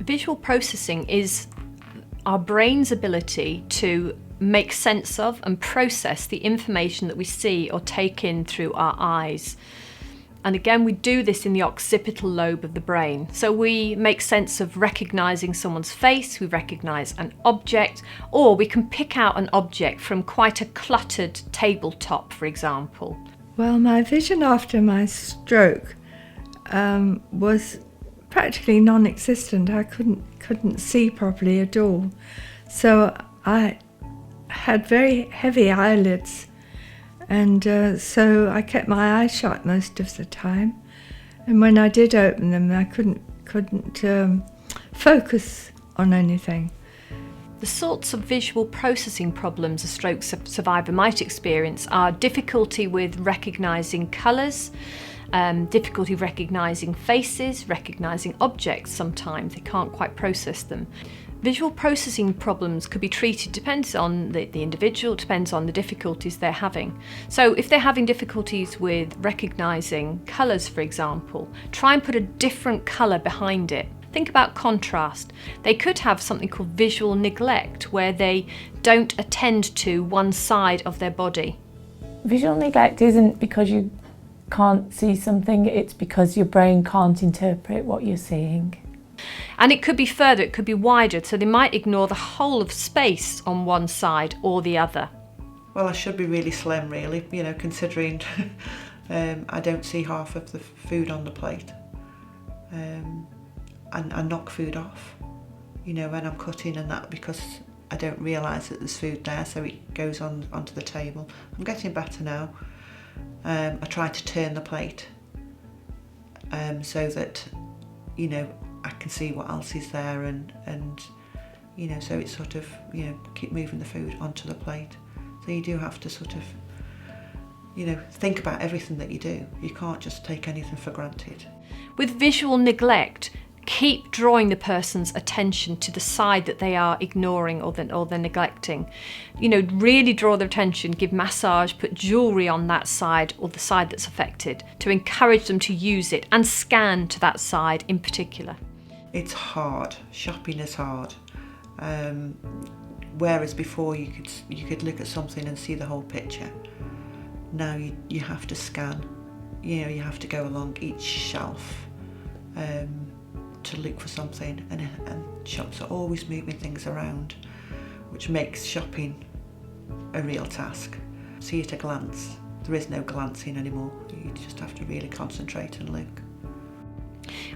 Visual processing is our brain's ability to make sense of and process the information that we see or take in through our eyes. And again, we do this in the occipital lobe of the brain. So we make sense of recognising someone's face, we recognise an object, or we can pick out an object from quite a cluttered tabletop, for example. Well, my vision after my stroke was practically non-existent. I couldn't see properly at all. So I had very heavy eyelids, and so I kept my eyes shut most of the time. And when I did open them, I couldn't focus on anything. The sorts of visual processing problems a stroke survivor might experience are difficulty with recognising colours, difficulty recognising faces, recognising objects sometimes. They can't quite process them. Visual processing problems could be treated, depends on the individual, depends on the difficulties they're having. So if they're having difficulties with recognising colours, for example, try and put a different colour behind it. Think about contrast. They could have something called visual neglect, where they don't attend to one side of their body. Visual neglect isn't because you can't see something, it's because your brain can't interpret what you're seeing. And it could be further, it could be wider, so they might ignore the whole of space on one side or the other. Well, I should be really slim, really, considering I don't see half of the food on the plate. And I knock food off, when I'm cutting and that, because I don't realise that there's food there, so it goes onto the table. I'm getting better now. I try to turn the plate so that, I can see what else is there, and so it's sort of, keep moving the food onto the plate. So you do have to sort of, think about everything that you do. You can't just take anything for granted. With visual neglect, keep drawing the person's attention to the side that they are ignoring or they're neglecting. Really draw their attention, give massage, put jewellery on that side or the side that's affected to encourage them to use it, and scan to that side in particular. It's hard. Shopping is hard. Whereas before you could look at something and see the whole picture. Now you have to scan. You have to go along each shelf to look for something, and shops are always moving things around, which makes shopping a real task. See at a glance. There is no glancing anymore. You just have to really concentrate and look.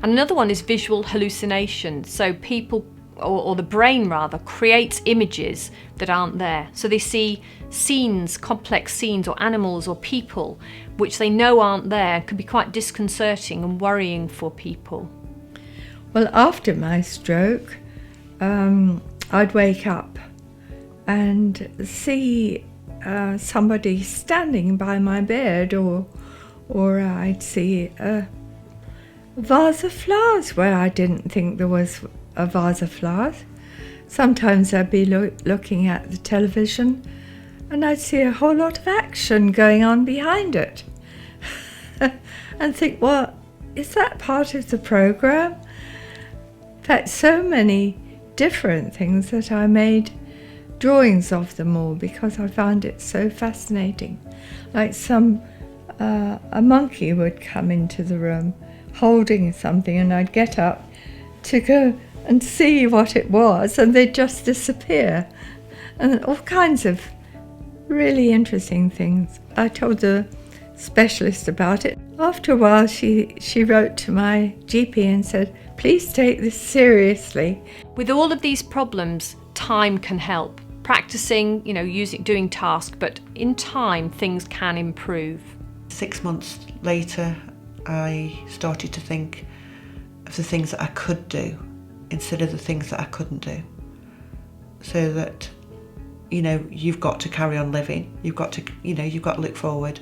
And another one is visual hallucination. So people, or the brain rather, creates images that aren't there. So they see scenes, complex scenes, or animals or people which they know aren't there. It could be quite disconcerting and worrying for people. Well, after my stroke, I'd wake up and see somebody standing by my bed, or I'd see a vase of flowers where I didn't think there was a vase of flowers. Sometimes I'd be looking at the television and I'd see a whole lot of action going on behind it and think, well, is that part of the programme? In fact, so many different things that I made drawings of them all because I found it so fascinating. Like a monkey would come into the room holding something, and I'd get up to go and see what it was, and they'd just disappear. And all kinds of really interesting things. I told the specialist about it. After a while, she wrote to my GP and said, please take this seriously. With all of these problems, time can help. Practicing, doing tasks, but in time, things can improve. 6 months later, I started to think of the things that I could do instead of the things that I couldn't do. So that, you've got to carry on living. You've got to look forward.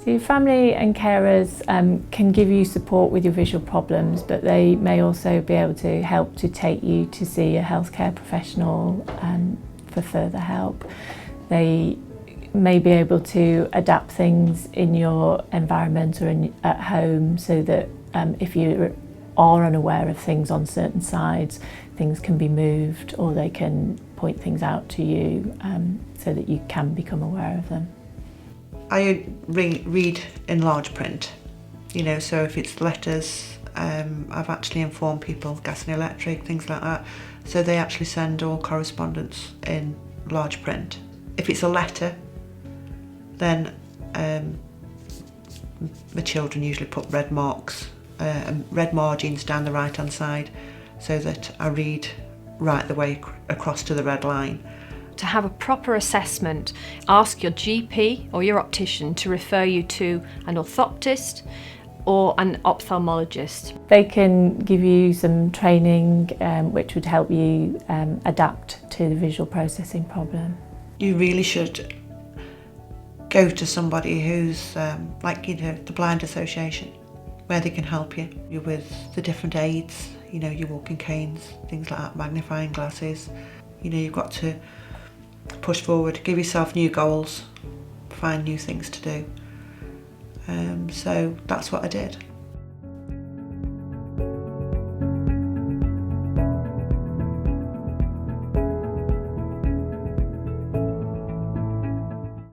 So your family and carers can give you support with your visual problems, but they may also be able to help to take you to see a healthcare professional for further help. They may be able to adapt things in your environment or at home, so that if you are unaware of things on certain sides, things can be moved, or they can point things out to you, so that you can become aware of them. I read in large print, so if it's letters, I've actually informed people, gas and electric, things like that, so they actually send all correspondence in large print. If it's a letter, then the children usually put red marks, red margins down the right hand side, so that I read right the way across to the red line. To have a proper assessment, ask your GP or your optician to refer you to an orthoptist or an ophthalmologist. They can give you some training which would help you adapt to the visual processing problem. You really should go to somebody who's the Blind Association, where they can help you with the different aids, your walking canes, things like that, magnifying glasses. You've got to push forward, give yourself new goals, find new things to do. So that's what I did.